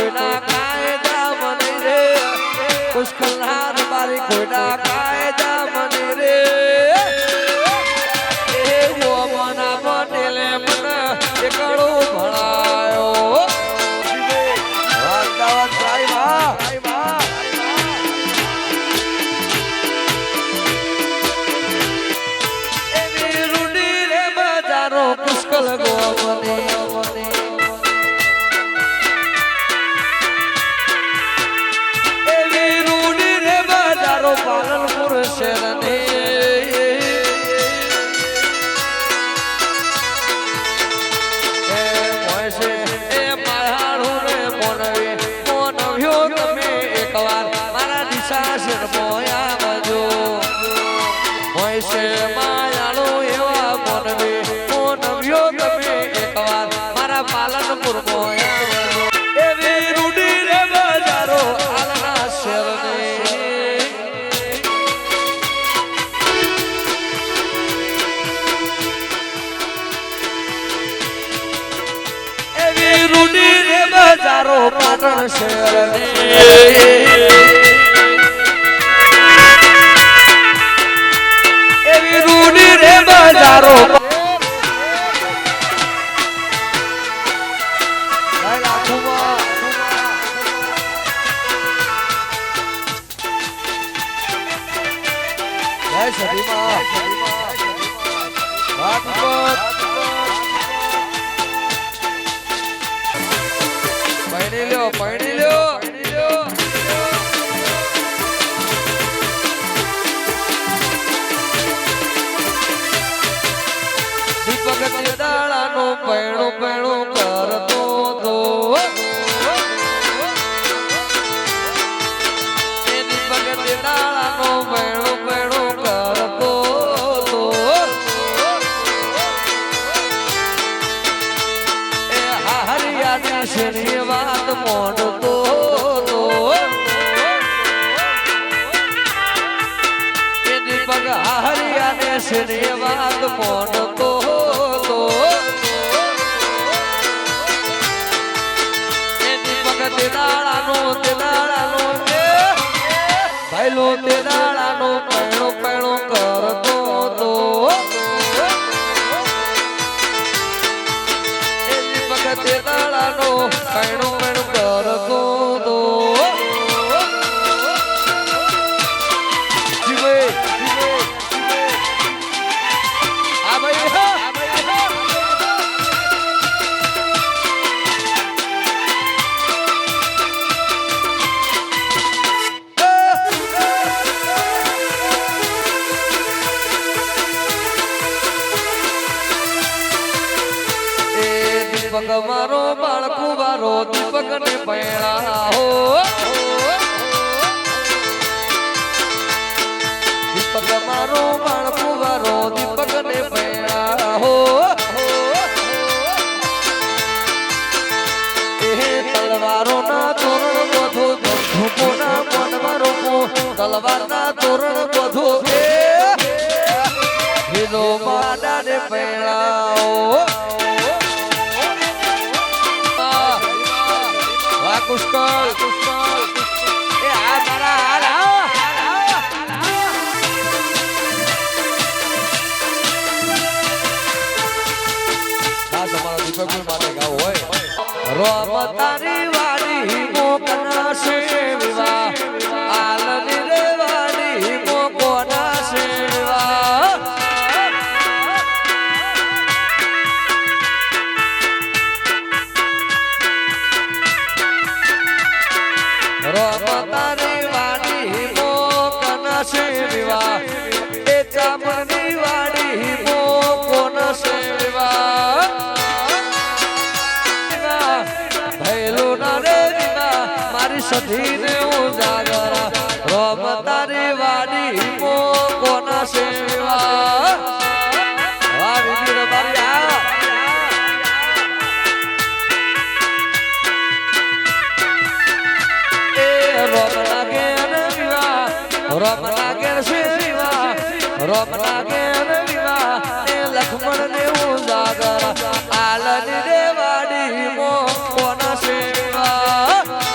કોઈના કાયદા મને રે પુષ્કલનાથ મારી કોઈના કાયદા મને રે એ મોમના મોટેલે મને એકડો ભણાયો વાતાવરણ સાઈબા એવી રૂડી રે બજારો પુષ્કલ ગોમને પાલનપુર શહેરને એ મોયસે એ માળાનું ને મોનવ્યો તમે એકવાર મારા દિશા શેર મોયા બજો મોયસે માયાળો એવા મોનવ્યો તમે એકવાર મારા પાલનપુર મોયા બજો એવી રૂડી રે બજારો આલના શહેરને રૂડી રે બજારો પાટણ શહેરને એવી રૂડી રે બજારો પૈણી લ્યો દીપક દાડાનું પૈણું કરતો તો એ દીપક દાડાનું પૈણું કરતો તો એ હરિયાની શેરી વાત મોડતો તો એ દીપક હરિયાને શેરી વાત મોડતો તો એ દીપક તેદાળાનું ભાઈલું તેદાળાનું પૈણું કરતો તો એ દીપક તેદાળાનું પૈણું કરતો તો જીવે આ ભાઈ દીપક મારો બાળકુ વારો દીપક ને પૈણા હો દીપક મારો બાળકુ વારો દીપક ને પૈણા હો એ તલવારો ના તોરણ બધું ધૂપો ના મનવારો તલવાર ના તોરણ બધું એ હીરો માડા ને પૈણા હો પુષ્કળ એ આ મારા તમારા દીપક માટે ગાવ હોય રોમ તારી વાડી મોકના છે વિવાહ આલની રે વાડી મોકના છે વિવાહ તારી વાડી મોકના છે વિવાહ એ ચામની વાડી મોકના છે વિવાહ ભૈલું ના રે મારી સધીને ઉજાગરા રોમ તારી વાડી મોકના છે વિવાહ વાડી રે બારિયા રોમ લાગે શિવા રોમ લાગે વિવાહ એ લક્ષ્મણ ને ઉજાગર આલની દેવાડી મો કોના સેવા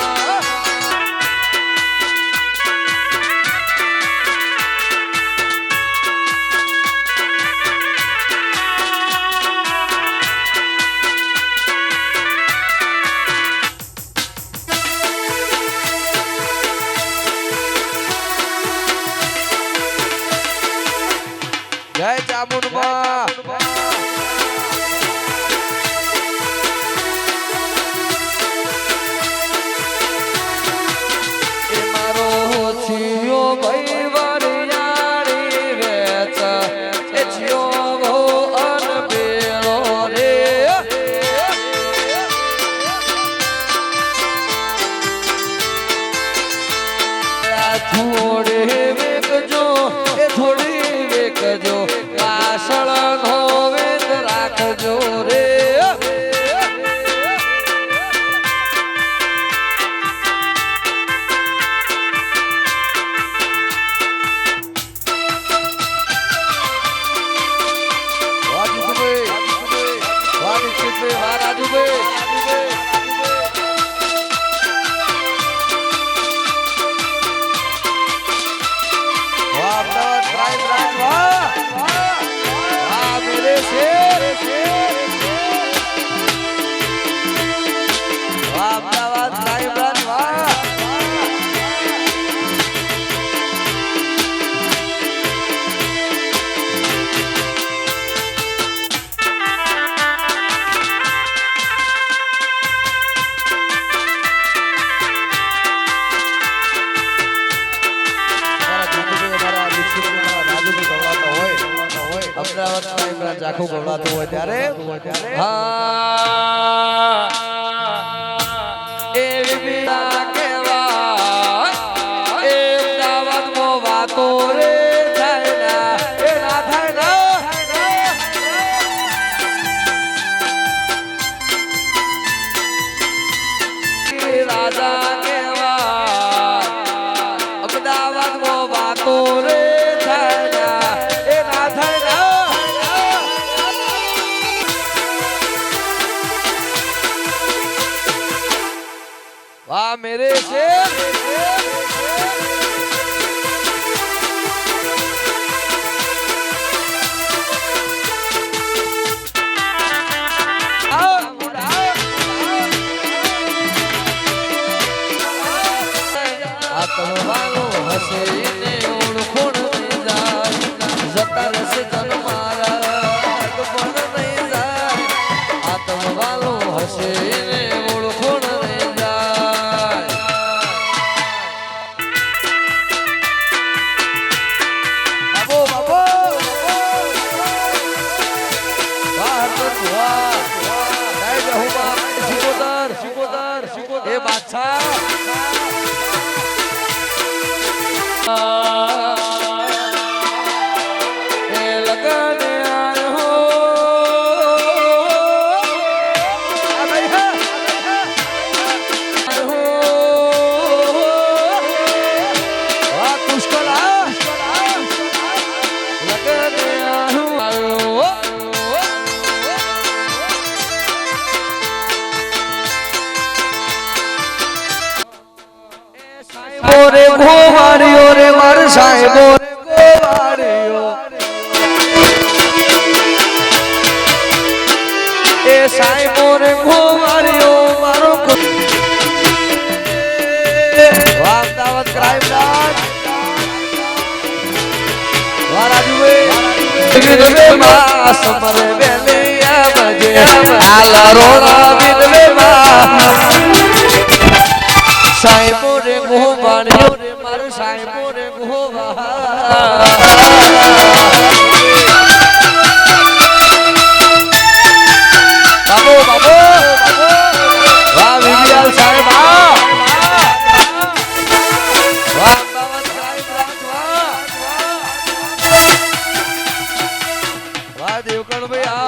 જય ચામુંડમાં એ મારો છીયો ભાઈ વરિયાળી વેચ એ છીયો બહુ અનબેળો રે થોડી વેકજો એ થોડી વેકજો પાછળ નો વેદ રાખજો રે આખું ગવડાતું હોય ત્યારે એવી બીડા કેવા એ અમદાવાદમાં વાતો રે થાય ના એ ના થાય ના રાજા કેવા અમદાવાદમાં વાતો રે થાય ના એ ના થાય ના वाह मेरे शेर आत्मवालो हसे ने ओळखोण जाय जता रस जन मारा पण नहीं जाय आत्मवालो हसे ने ओळखोण ए बादशाह ए लगन आयो हो पुष्कला लगन आयो रे घोवारियो रे मार साहेबो रे घोवारियो ए साहेबो रे घोवारियो मारो अमदावाद क्राइम ब्रांच वाराजुए विधवे मां समर वेलिया बजे आला रोड़ा विधवे मां साहेबो रे घोवारियो रे मार साहेबो रे बाबू बाबू वाह विजयाल साहेब वाह अमदावाद क्राइम ब्रांच वाह देवकण भैया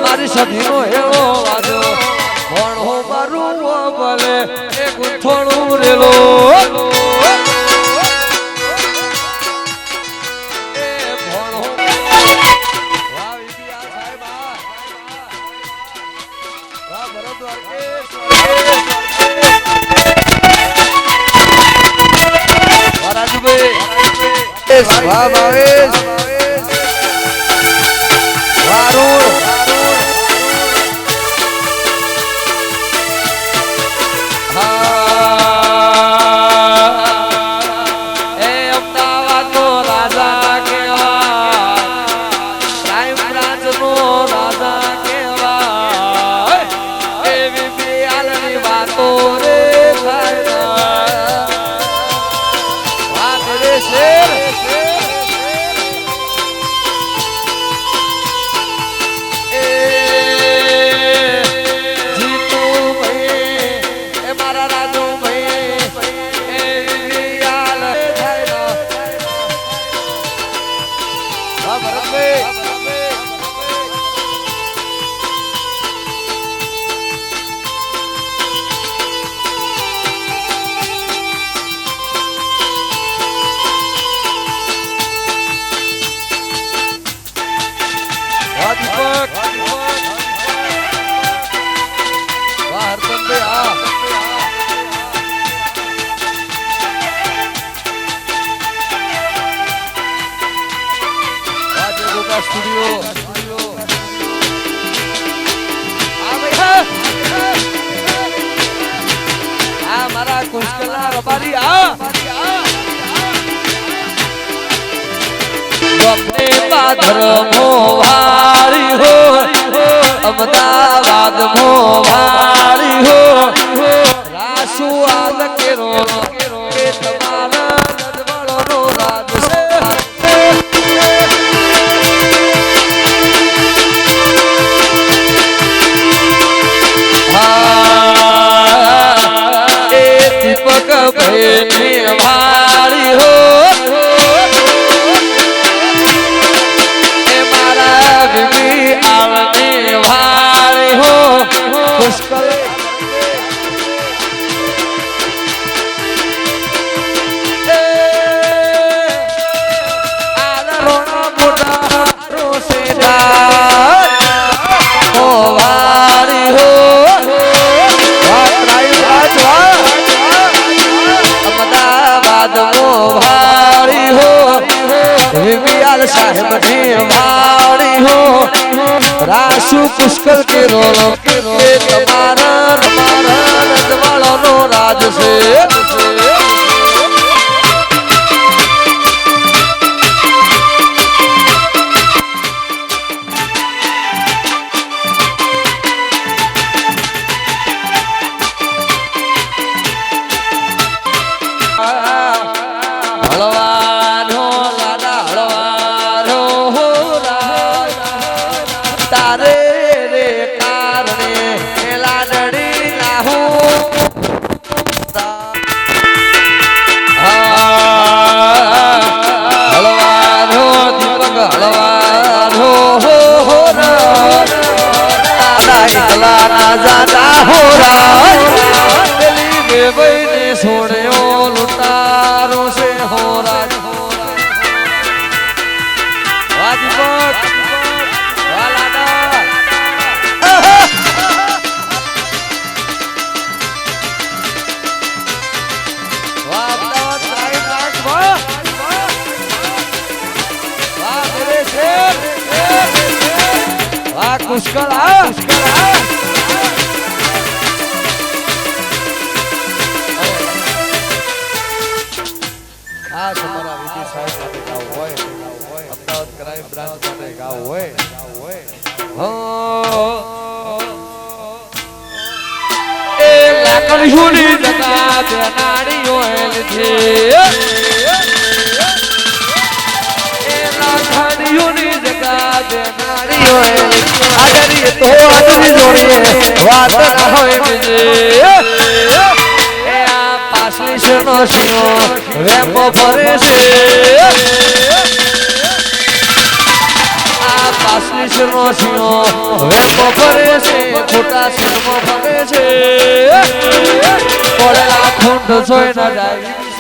મારી સખીનો હેળો વાજો ભણો મારું ભલે એક થોડું રેલો વાહ ભાવેશ વારુણ એ અમદાવાદનો રાજા કેવા ક્રાઇમ બ્રાન્ચનો રાજા કેવા એવી બિયાલની વાતો રે થાય વાત રે શેર સ્ટુડિયો આ મારા કુશકલા રબારી अपने पादर मोहारी हो अहमदाबाद मोहारी हो रासु आद केरो के तुम्हारा नदवालो नो राज से ए दीपक भेने वाली हो आलने वाले हो मुश्किल रोना बुढ़ा रोसेदा हो वाली हो अहमदाबाद वो भारी हो बियाल साहेब ढी वाली हो रासु पुष्कर के रोलो के तुम्हारा नदवालो नो राज से हलवान हो लाला हलवान हो तारे रे कारणे लाडड़ी लाहू हलवान हो दीपक हलवान हो दादा इतला ना जाता हो दिल्ली में बैठे सोने लुटारों से हो राज दीपक पुष्कर તમારા વિધિ સાહેબ માટે ગાવ હોય અમદાવાદ ક્રાઇમ બ્રાન્ચ માટે ગાવ હોય એ લાકડીઓની જગા નાડીઓ છે એ લાકડીઓની જગા નાડીઓ આદરી તો આદરી જોડીએ વાત ના હોય બીજે પાસલી શનો શનો વેપો ફરે છે આ પાસલી શિરનો સિંહો વેકો ફરે છે ખોટા શિરમાં ફરે છે પડેલા ખૂંટ સોય ના જાય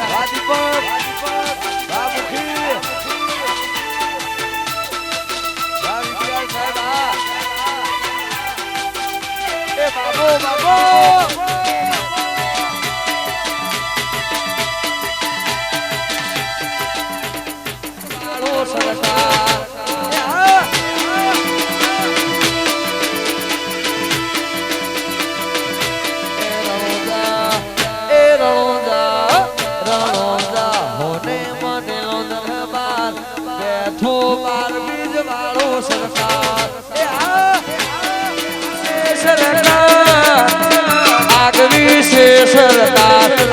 સરકાર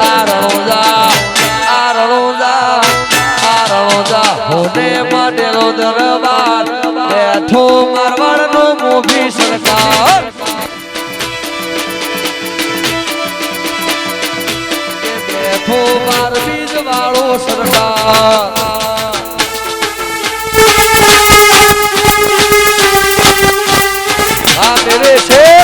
હોને માટેલો દરબાર બેઠો મારવાડ નો મોભી સરકાર બેઠો માર બીજ વાળો સરકાર આ મેરે શેર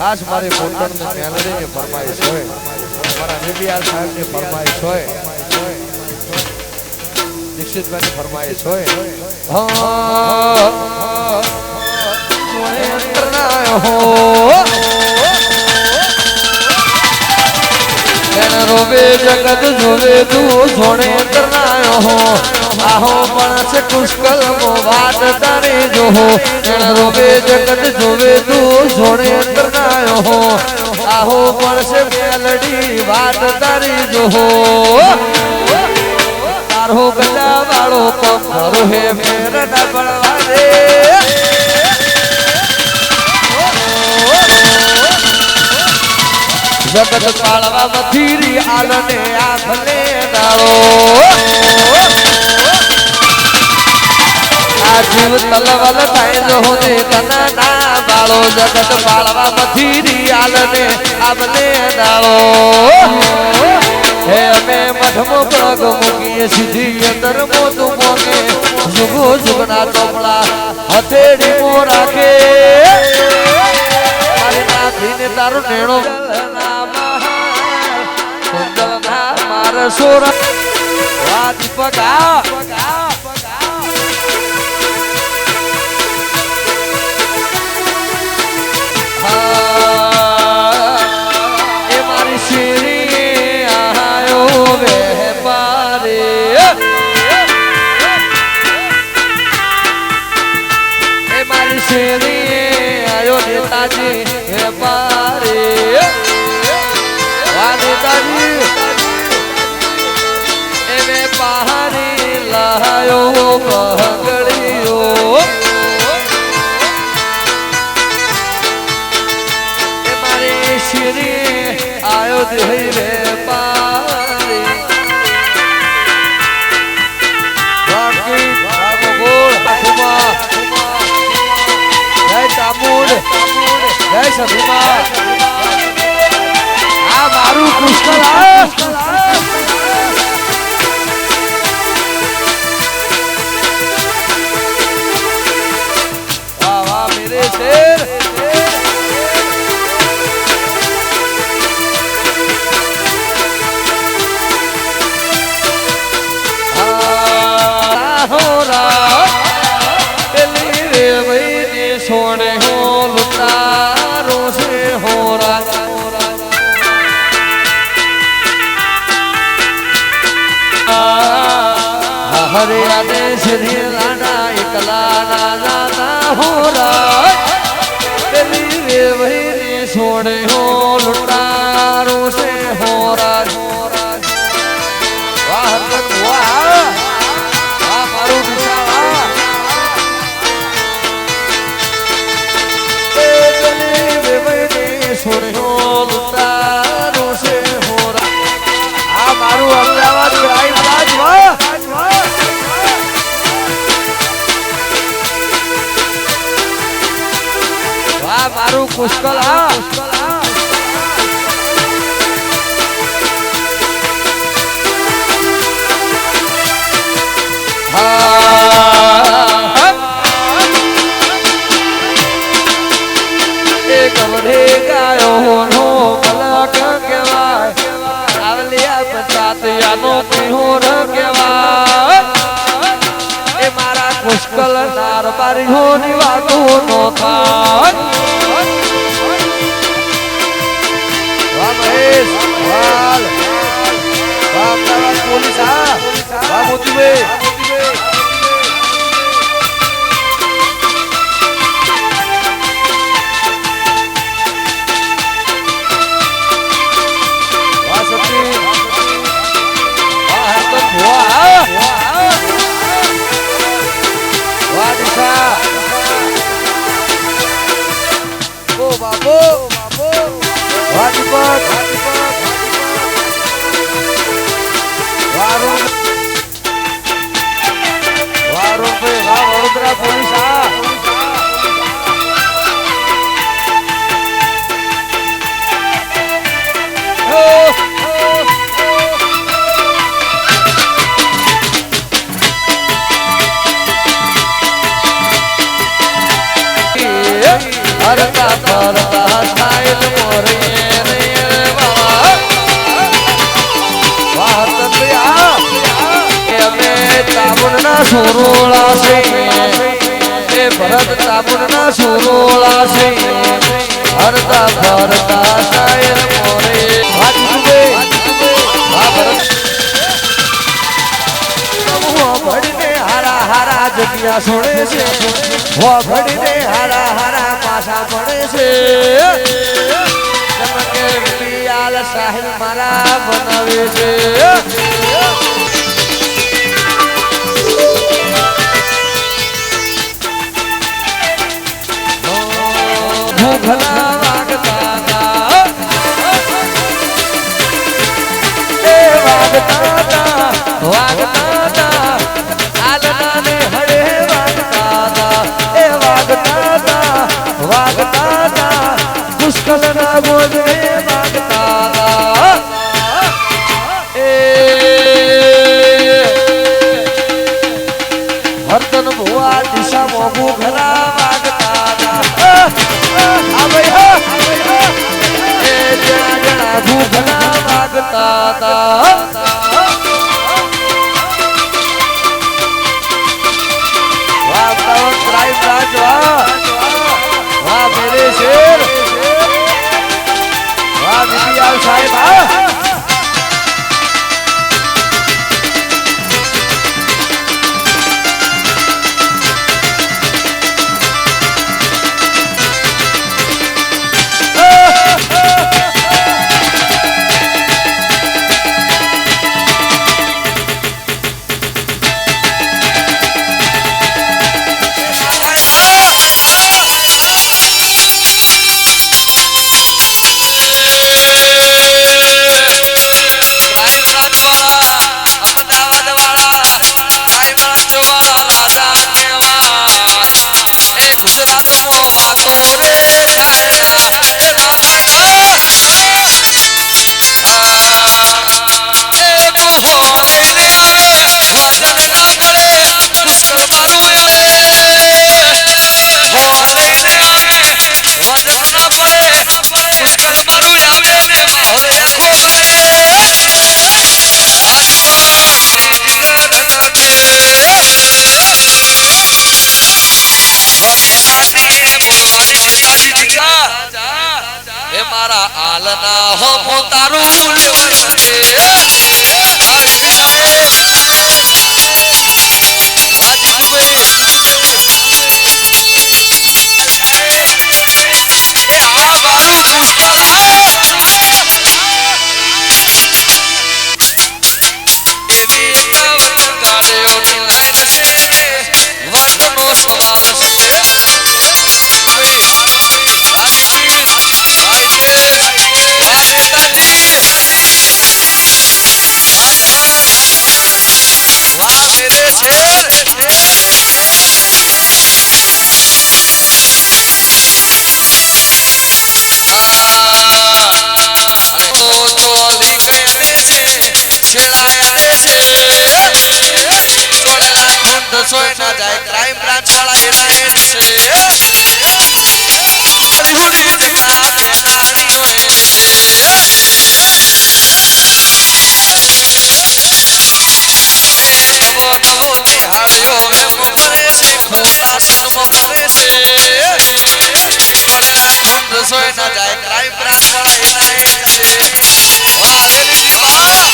ખાસ મારી પોતાની મેલડીની ફરમાઈશ હોય મારા નીબિયાર સાહેબની ફરમાઈશ હોય દીક્ષિતભાઈની ફરમાઈશ હોય રોવે જગત જોવે તું સોણે અંતરનાયો હો આહો પણ છે પુષ્કલ મો વાત તારી જો હો રોવે જગત જોવે તું સોણે અંતરનાયો હો આહો પણ છે મેલડી વાત તારી જો હો તારો ગજા વાળો પંખરો હે મેર ના બળવા દે જગત પાળવા મથીરી આલને આખને દાળો આ જીવ તલવલ થાય જો દે તના ના બાળો જગત પાળવા મથીરી આલને આબને દાળો હે અમે મઠમો પગ મૂકીએ સીધી અંદર મોતું મોગે જુગો જુગના ચોપડા હથેળી મો રાખે મારી નાથીને તારો નેણો સોર વા દીપકા એ મારી શેરી આયો વેપારી એ મારી શેરી આયો નેતાજી વેપારી વા નેતાજી પહાડી લાયો પગડીયો એ મારી શિરી આયો દેહી રે પારી બાકી ગોળ હાથમાં જય ચામુંડ જય સભીમા આ મારું પુષ્કળ सोने हो लुटारो से हो राजा हरे आदेश राना एकला राजा हो राज तेरी रे वही सोने हो लुटारो से हो राज वाह वाह मारू दिशा છોડ્યો લૂંટારો છે હોરા આ મારું અમદાવાદ રાઈમ રાજ વાહ વાહ મારું પુષ્કળ હા ગવરે ગાયો નો મલક કહેવાય આવલિયા પંચાતિયાનો પિહોર કહેવાય એ મારા પુષ્કળ નારબારીઓની વાતો નો થાય વાહ મહેશ વાહ અમદાવાદ પોલીસ હા વાહ મોતીભાઈ હરતા ફરતા સ્ટાઇલ મોરે રે વાહ વાહ તત્યા કે અમે તાબુનના સુરોળા છે એ ભરત તાબુનના સુરોળા છે હરતા ફરતા સ્ટાઇલ મોરે વાહ જીતુબે વાહ ભરત ભડીને હારા હારા જગ્યા છોડે છે હો ભડીને હારા હારા પાછા પડે છે ચમકે પિયાલ સાહેબ મારા બનાવે છે ભૂખલા વાગતા એ વાગતા વાગતા આલનાને હળે વાગતા એ વાગતા વાગતા પુષ્કળના ગોદરે વાગતા એ વર્તન ભુવા દિશા મોગુ ઘરા વાગતા આ ભાઈ એ જણા જણા ભૂખલા વાગતા वाह मेरे शेर वाह बीबीआर साहिब મારા આલના હો તારું ધસોય ના જાય ક્રાઇમ બ્રાન્ચ વાળા એના હેડ છે હરિહુડી જગા બેહાડી હોય બોધવો બિહાડ્યો એમ કરે છે ખોટા સન્મ કરે છે ધસોય ના જાય ક્રાઇમ બ્રાન્ચ વાળા એના હેડ છે વાહ રેલીજી વાહ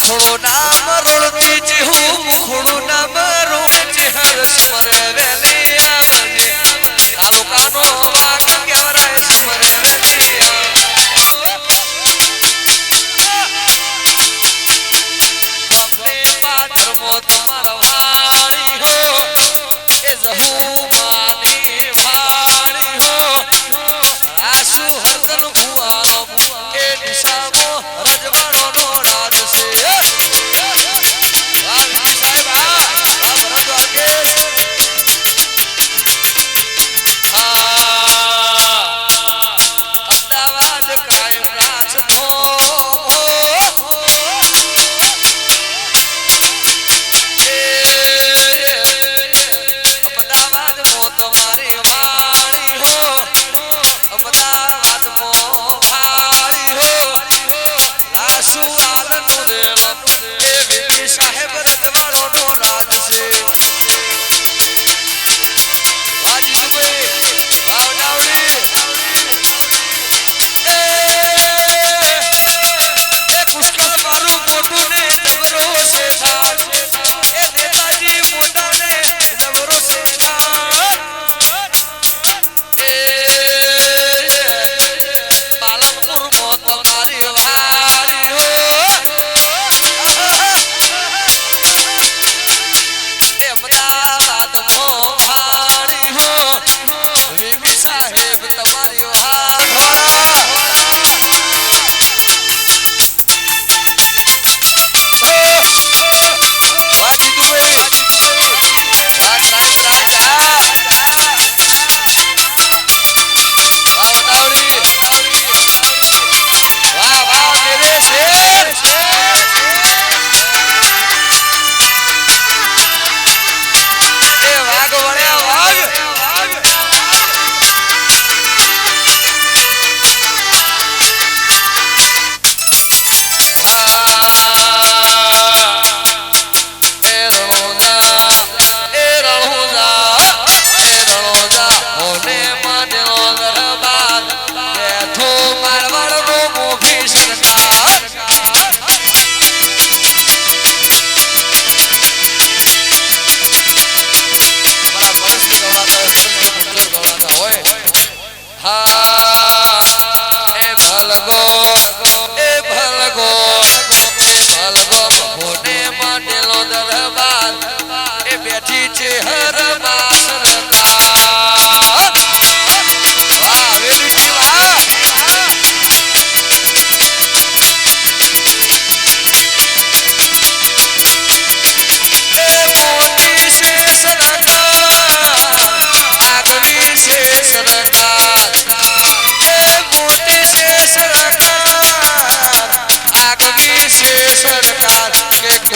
મુખડો નામ રોડતી જીહું મુખડો નામ રોડ હર સમરે વેલી આવજે તાલુકાનો વાગ કેવરાય સમરે વેલી અમને પાદરમો તમારા વાળી હો એ જહુ માની વાળી હો આસુ હરદન ભુવાનો એ દિશામો રજવાડો નો રાજ છે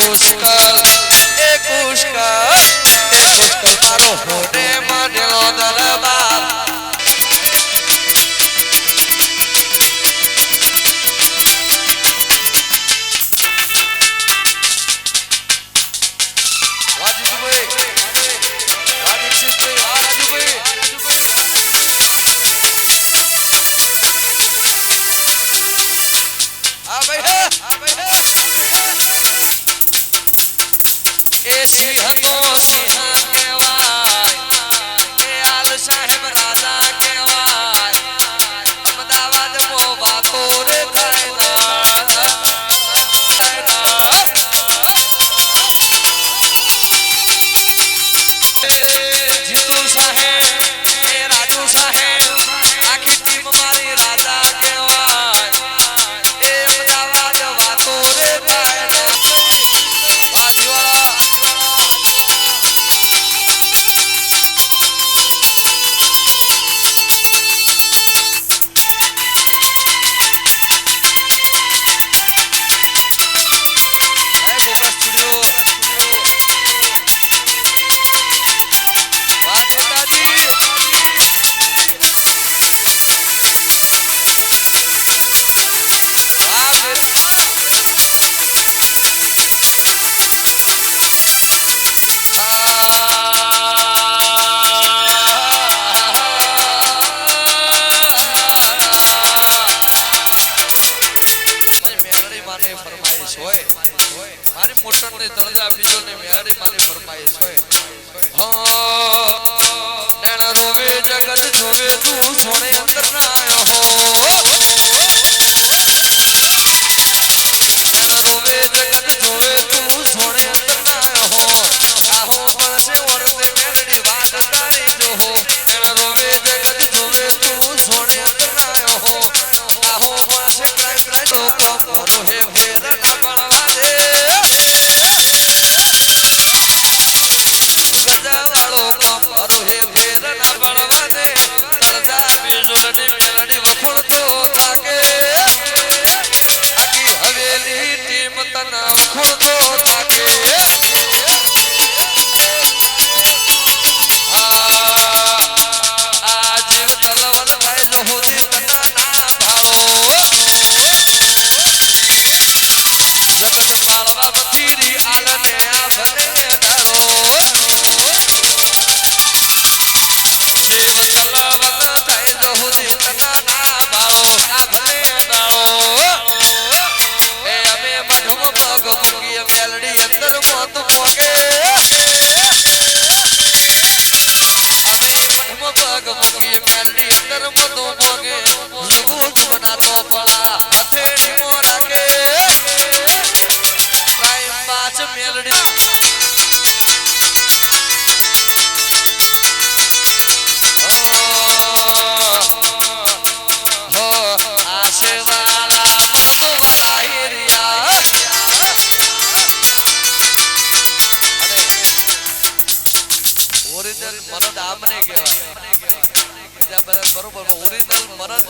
કુશકલ એ કુશકલ એ કુશકલ મારો હોને માનેલો દરબાર સિંહ તો સિંહ કહેવાય એ આલ સાહેબ રાજા કહેવાય અમદાવાદ મો વાતો રે જીતુ સાહેબ એ રાજુ સાહેબ આખી ટીમ મારી રાજા કહેવાય એ અમદાવાદ વાતો રે મારી મોટર ને દરજા બીજો ને મેળી મારી ફરમાઈશ હોય નૈણ રોવે જગત જોવે તું સોણે અંતર ના આયો હો નૈણ રોવે જગત જોવે તું સોણે અંતર ના આયો હો આહો પડશે વરસે મેળડી વાત તારી જો હો નૈણ રોવે જગત જોવે તું સોણે અંતર ના આયો હો આહો પડશે ક્રાઈ ક્રાઈ લોકો મોરો હે ભેદ ના બળવા દે ગજાવાળો કમરો હે ભેદ ના બળવા દે તળજા બીજોડની મેલડી વખોડતો થાકે આખી હવેલી ટીમ તને વખોડતો થાકે આ જીવ તલવલ થાય જો હોતી તના ના ભાળો જગત પાળવા બતીરી આલને આ ભલે ડાળો જીવ તલવલ થાય જો હોતી તના ના ભાળો આ ભલે ડાળો એ અમે મઢમ પગ મૂકીએ મેલડી અંદર મોત પોકે અમે મઢમ પગ મૂકીએ મેલડી અંદર મોત પોકે જુગુ જુગના તો પડા હથેળી મો રાખે પાંચ મેલડી આશેવાળા મધુવાળા હેરિયા અને ઓરિજિનલ મરદ આમને કહેવાય બીજા બધા બરોબર ઓરિજિનલ મરદ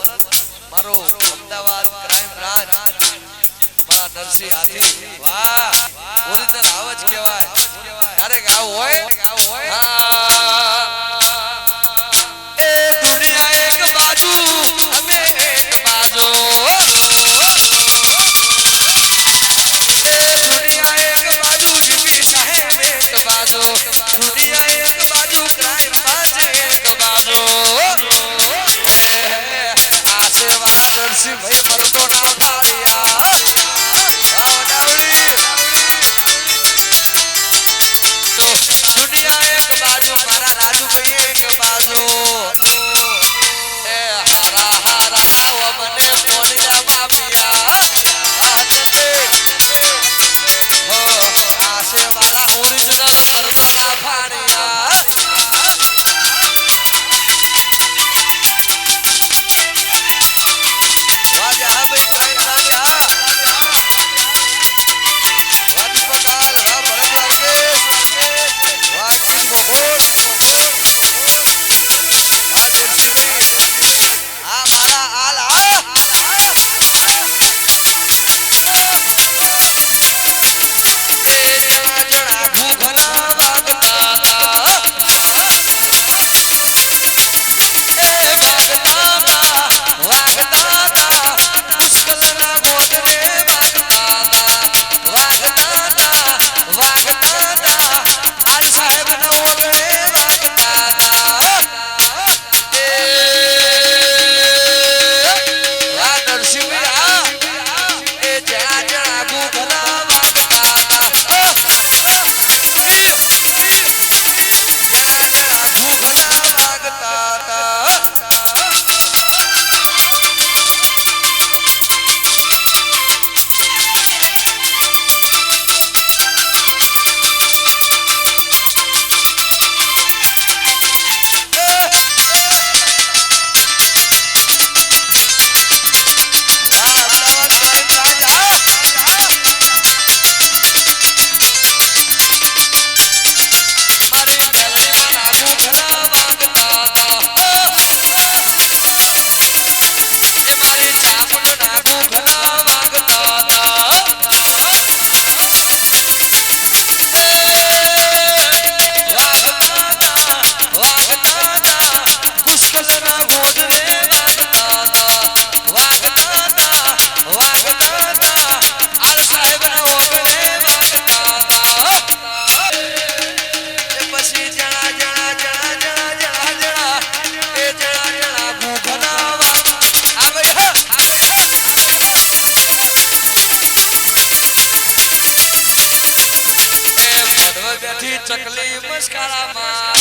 મારો અમદાવાદ ક્રાઇમ બ્રાન્ચ મારા નરસિંહ હાથી વાહ ઓરિજિનલ આવાજ કહેવાય અરે ગાવ હોય એ દુનિયા એક બાજુ અમે એક બાજુ એ દુનિયા એક બાજુ યુપી સાહેબ એક બાજુ દુનિયા એક બાજુ ક્રાઇમ બ્રાન્ચ એક બાજુ આશીર્વાદ નરસિંહભાઈ મરતો ના પાડ્યા દુનિયા એક બેઠી ચકલી મસ્કારા મારે